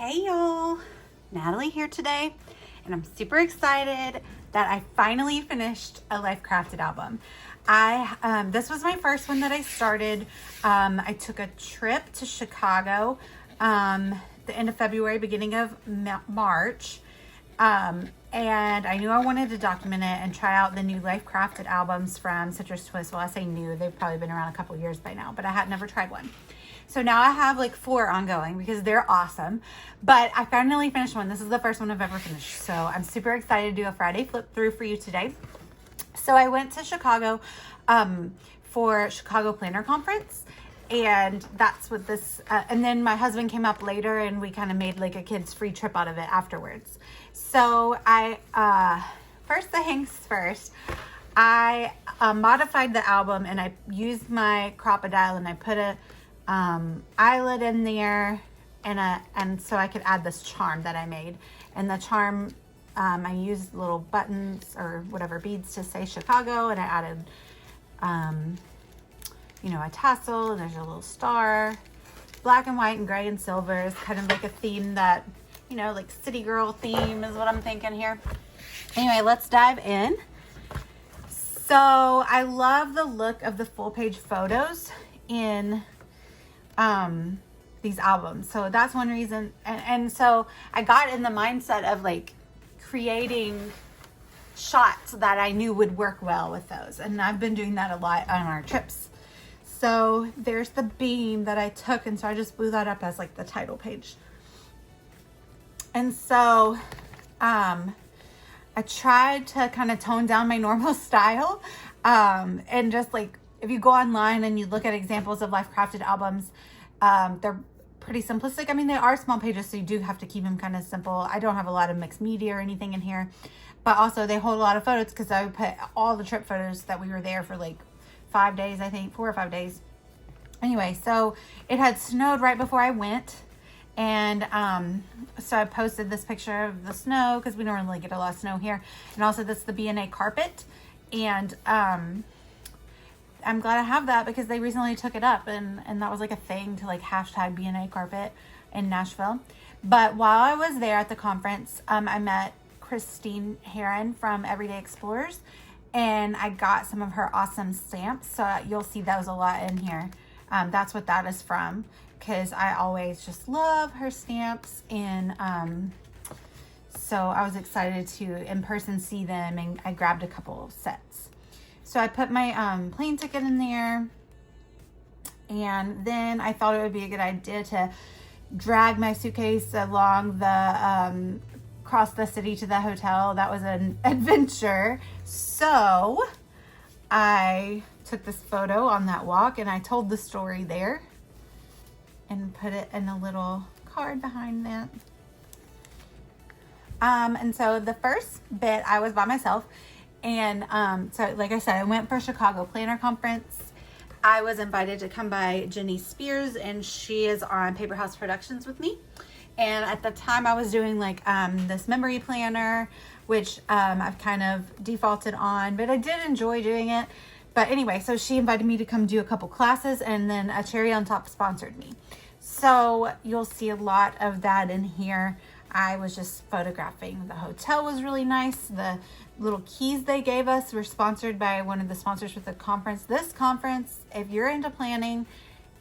Hey y'all, Natalie here today, and I'm super excited that I finally finished a Life Crafted album. This was my first one that I started. I took a trip to Chicago the end of February, beginning of March, and I knew I wanted to document it and try out the new Life Crafted albums from Citrus Twist. Well, I say new, they've probably been around a couple years by now, but I had never tried one. So now I have like 4 ongoing because they're awesome. But I finally finished one. This is the first one I've ever finished. So I'm super excited to do a Friday flip through for you today. So I went to Chicago for Chicago Planner Conference. And that's what this, and then my husband came up later and we kind of made like a kid's free trip out of it afterwards. So first things first, I modified the album and I used my Crop-A-Dile and I put a eyelet in there and so I could add this charm that I made. And the charm, I used little buttons or whatever beads to say Chicago, and I added a tassel, and there's a little star. Black and white and gray and silver is kind of like a theme that, like city girl theme is what I'm thinking here. Anyway, let's dive in. So I love the look of the full page photos in these albums. So that's one reason. And so I got in the mindset of like creating shots that I knew would work well with those. And I've been doing that a lot on our trips. So there's the beam that I took. And so I just blew that up as like the title page. And so, I tried to kind of tone down my normal style. And just like, if you go online and you look at examples of Life Crafted albums, they're pretty simplistic. I mean, they are small pages, so you do have to keep them kind of simple. I don't have a lot of mixed media or anything in here, but also they hold a lot of photos because I would put all the trip photos that we were there for like 5 days, I think, 4 or 5 days. Anyway, so it had snowed right before I went. And so I posted this picture of the snow because we don't really get a lot of snow here. And also this is the B&A carpet. And I'm glad I have that because they recently took it up, and that was like a thing to like hashtag B&A carpet in Nashville. But while I was there at the conference, I met Christine Heron from Everyday Explorers, and I got some of her awesome stamps. So you'll see those a lot in here. That's what that is from, because I always just love her stamps. And so I was excited to in person see them, and I grabbed a couple sets. So I put my plane ticket in there, and then I thought it would be a good idea to drag my suitcase along the across the city to the hotel. That was an adventure. So I took this photo on that walk, and I told the story there and put it in a little card behind that. And so the first bit, I was by myself. And so like I said, I went for Chicago Planner Conference. I was invited to come by Jenny Spears, and she is on Paper House Productions with me. And at the time I was doing like this memory planner, which I've kind of defaulted on, but I did enjoy doing it. But anyway, so she invited me to come do a couple classes, and then a cherry on top sponsored me. So you'll see a lot of that in here. I was just photographing. The hotel was really nice. The little keys they gave us were sponsored by one of the sponsors for the conference. This conference, if you're into planning,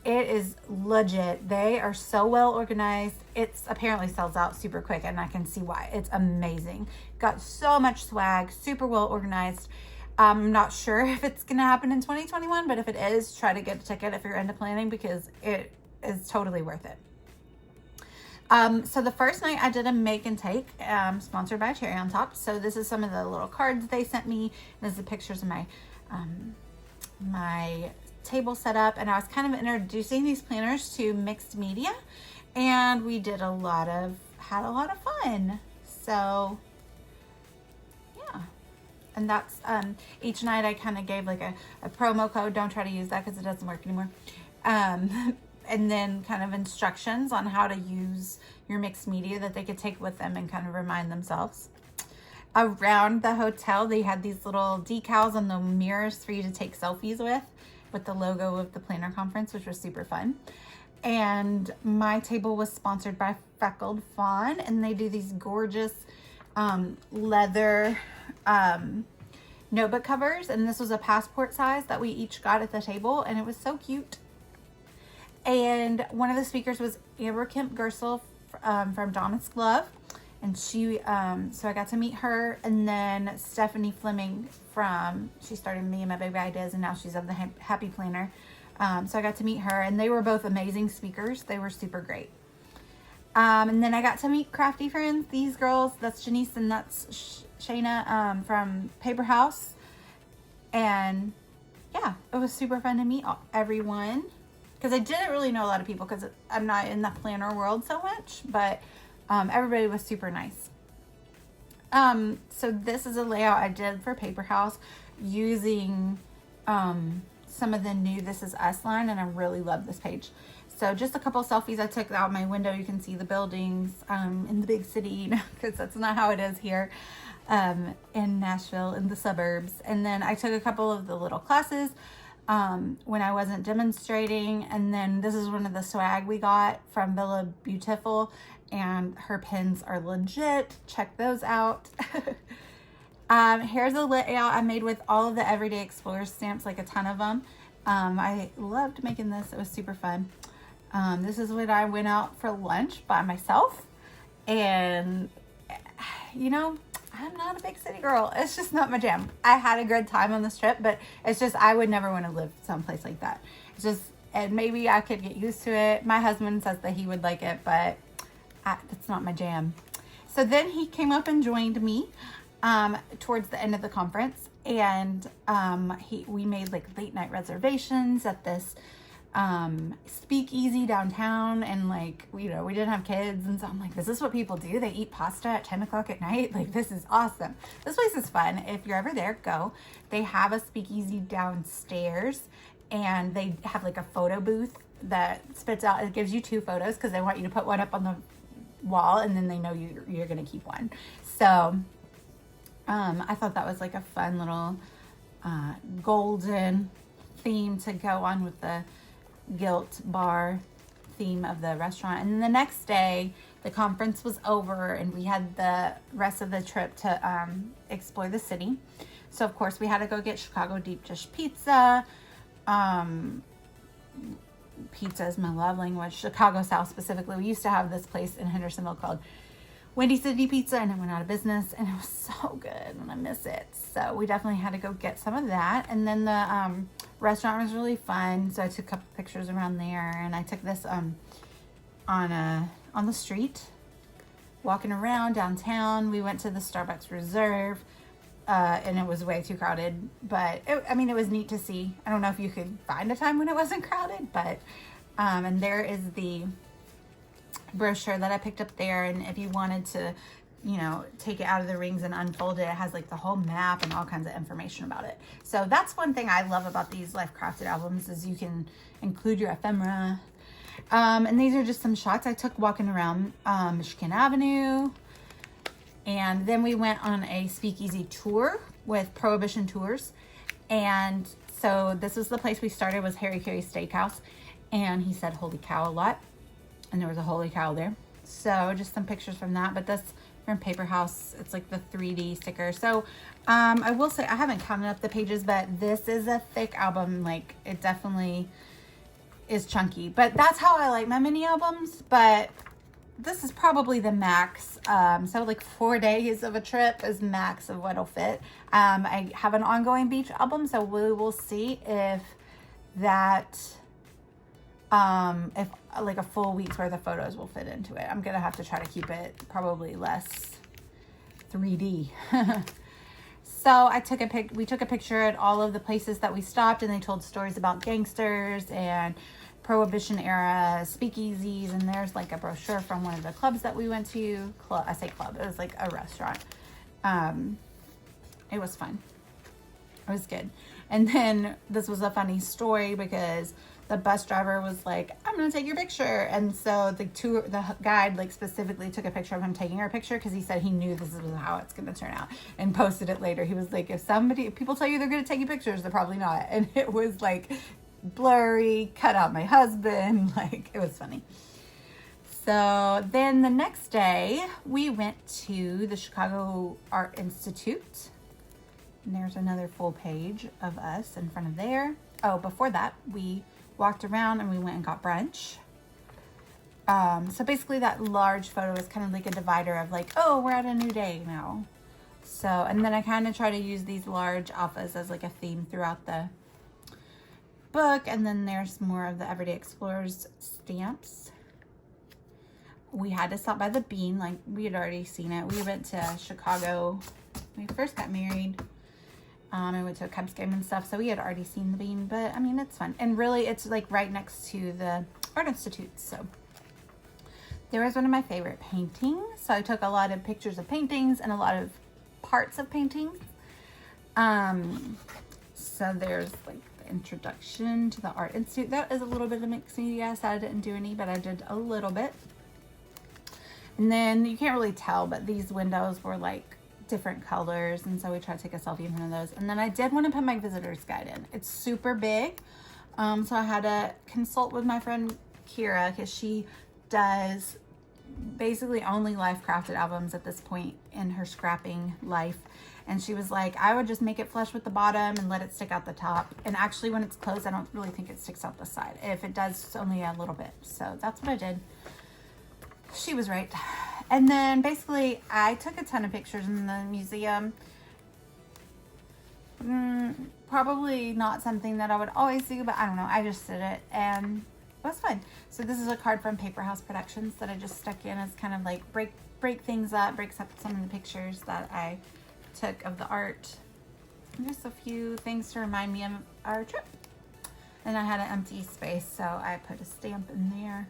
it is legit. They are so well organized. It's apparently sells out super quick, and I can see why. It's amazing. Got so much swag, super well organized. I'm not sure if it's going to happen in 2021, but if it is, try to get a ticket if you're into planning, because it is totally worth it. So the first night I did a make and take, sponsored by Cherry on Top. So this is some of the little cards they sent me. This is the pictures of my, my table set up, and I was kind of introducing these planners to mixed media, and we did had a lot of fun. So yeah. And that's, each night I kind of gave like a promo code. Don't try to use that because it doesn't work anymore. And then kind of instructions on how to use your mixed media that they could take with them and kind of remind themselves. Around the hotel, they had these little decals on the mirrors for you to take selfies with the logo of the planner conference, which was super fun. And my table was sponsored by Freckled Fawn, and they do these gorgeous leather notebook covers, and this was a passport size that we each got at the table, and it was so cute. And one of the speakers was Amber Kemp Gersel from Donna's Glove, and she so I got to meet her. And then Stephanie Fleming she started Me and My Baby Ideas, and now she's of the Happy Planner. So I got to meet her, and they were both amazing speakers. They were super great. And then I got to meet Crafty Friends, these girls. That's Janice and that's Shayna from Paper House. And yeah, it was super fun to meet everyone, because I didn't really know a lot of people because I'm not in the planner world so much, but everybody was super nice. So this is a layout I did for Paper House using some of the new This Is Us line, and I really love this page. So just a couple selfies I took out my window. You can see the buildings in the big city, because that's not how it is here in Nashville, in the suburbs. And then I took a couple of the little classes when I wasn't demonstrating. And then this is one of the swag we got from Villa Beautiful, and her pins are legit. Check those out. Here's a layout I made with all of the Everyday Explorers stamps, like a ton of them. I loved making this. It was super fun. This is when I went out for lunch by myself, and you know, I'm not a big city girl. It's just not my jam. I had a good time on this trip, but it's just, I would never want to live someplace like that. It's just, and maybe I could get used to it. My husband says that he would like it, but that's not my jam. So then he came up and joined me towards the end of the conference, and we made like late night reservations at this speakeasy downtown, and like, you know, we didn't have kids, and so I'm like, is this what people do? They eat pasta at 10 o'clock at night? Like, this is awesome. This place is fun. If you're ever there, go. They have a speakeasy downstairs, and they have like a photo booth that spits out, it gives you 2 photos because they want you to put one up on the wall, and then they know you're gonna keep one. So I thought that was like a fun little golden theme to go on with the gilt bar theme of the restaurant. And then the next day the conference was over, and we had the rest of the trip to explore the city. So of course we had to go get Chicago deep dish pizza. Pizza is my love language. Chicago South specifically. We used to have this place in Hendersonville called Windy City Pizza, and it went out of business, and it was so good, and I miss it. So we definitely had to go get some of that. And then the restaurant was really fun, so I took a couple pictures around there, and I took this on the street, walking around downtown. We went to the Starbucks Reserve, and it was way too crowded, but it was neat to see. I don't know if you could find a time when it wasn't crowded, but and there is the brochure that I picked up there, and if you wanted to, you know, take it out of the rings and unfold it, it has like the whole map and all kinds of information about it. So that's one thing I love about these Life Crafted albums, is you can include your ephemera. And these are just some shots I took walking around Michigan Avenue. And then we went on a speakeasy tour with Prohibition Tours. And so this was the place we started, was Harry Carey's Steakhouse. And he said holy cow a lot, and there was a holy cow there. So just some pictures from that. But this from Paper House, it's like the 3D sticker. So I will say, I haven't counted up the pages, but this is a thick album. Like, it definitely is chunky, but that's how I like my mini albums. But this is probably the max. So like 4 days of a trip is max of what'll fit. I have an ongoing beach album, so we will see if that if like a full week's worth of photos will fit into it. I'm gonna have to try to keep it probably less 3D. So we took a picture at all of the places that we stopped, and they told stories about gangsters and Prohibition era speakeasies. And there's like a brochure from one of the clubs that we went to. I say club, it was like a restaurant. It was fun. It was good. And then this was a funny story, because the bus driver was like, I'm gonna take your picture. And so the guide like specifically took a picture of him taking our picture, because he said he knew this was how it's gonna turn out, and posted it later. He was like, if people tell you they're gonna take you pictures, they're probably not. And it was like blurry, cut out my husband, like, it was funny. So So then the next day we went to the Chicago Art Institute. And there's another full page of us in front of there. Oh, before that, we walked around and we went and got brunch. So basically that large photo is kind of like a divider of like, oh, we're at a new day now. So, and then I kind of try to use these large alphas as like a theme throughout the book. And then there's more of the Everyday Explorers stamps. We had to stop by the Bean, like we had already seen it. We went to Chicago when we first got married. I went to a Cubs game and stuff, so we had already seen the Bean, but I mean, it's fun. And really, it's like right next to the Art Institute, so. There was one of my favorite paintings, so I took a lot of pictures of paintings and a lot of parts of paintings. So there's like the introduction to the Art Institute. That is a little bit of mixed media, so I didn't do any, but I did a little bit. And then you can't really tell, but these windows were like different colors, and so we tried to take a selfie in front of those. And then I did want to put my visitor's guide in. It's super big, so I had to consult with my friend Kira, because she does basically only life crafted albums at this point in her scrapping life. And she was like, I would just make it flush with the bottom and let it stick out the top. And actually when it's closed, I don't really think it sticks out the side. If it does, it's only a little bit. So that's what I did. She was right. And then basically I took a ton of pictures in the museum. Probably not something that I would always do, but I don't know. I just did it and it was fun. So this is a card from Paper House Productions that I just stuck in as kind of like break things up, breaks up some of the pictures that I took of the art. And just a few things to remind me of our trip. And I had an empty space, so I put a stamp in there.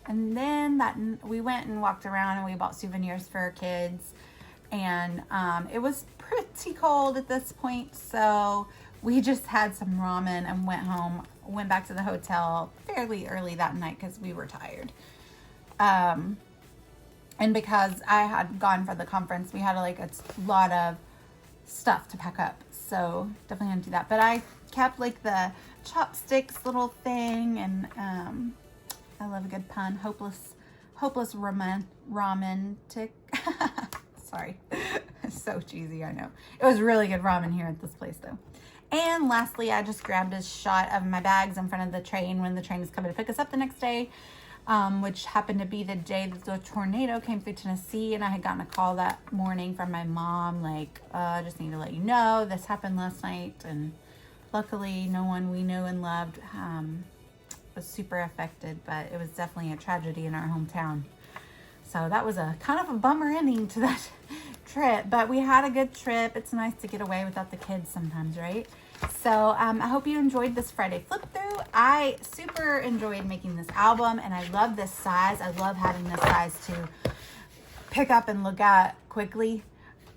And then we went and walked around and we bought souvenirs for our kids. And it was pretty cold at this point, so we just had some ramen and went home. Went back to the hotel fairly early that night because we were tired. And because I had gone for the conference, we had like a lot of stuff to pack up. So definitely gonna do that. But I kept like the chopsticks little thing, and I love a good pun. Hopeless romantic. Sorry. So cheesy, I know. It was really good ramen here at this place though. And lastly, I just grabbed a shot of my bags in front of the train when the train was coming to pick us up the next day, which happened to be the day that the tornado came through Tennessee. And I had gotten a call that morning from my mom, like, I just need to let you know this happened last night. And luckily, no one we knew and loved was super affected, but it was definitely a tragedy in our hometown. So that was a kind of a bummer ending to that trip, but we had a good trip. It's nice to get away without the kids sometimes, right? So I hope you enjoyed this Friday flip through. I super enjoyed making this album, and I love this size. I love having this size to pick up and look at quickly.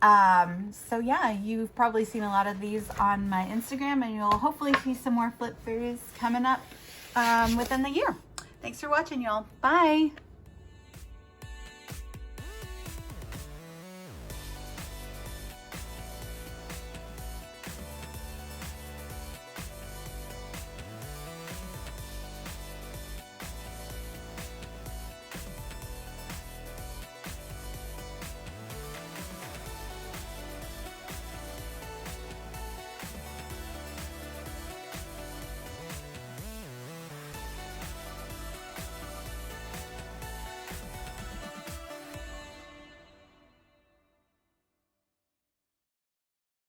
So yeah, you've probably seen a lot of these on my Instagram, and you'll hopefully see some more flip throughs coming up within the year. Thanks for watching, y'all. Bye.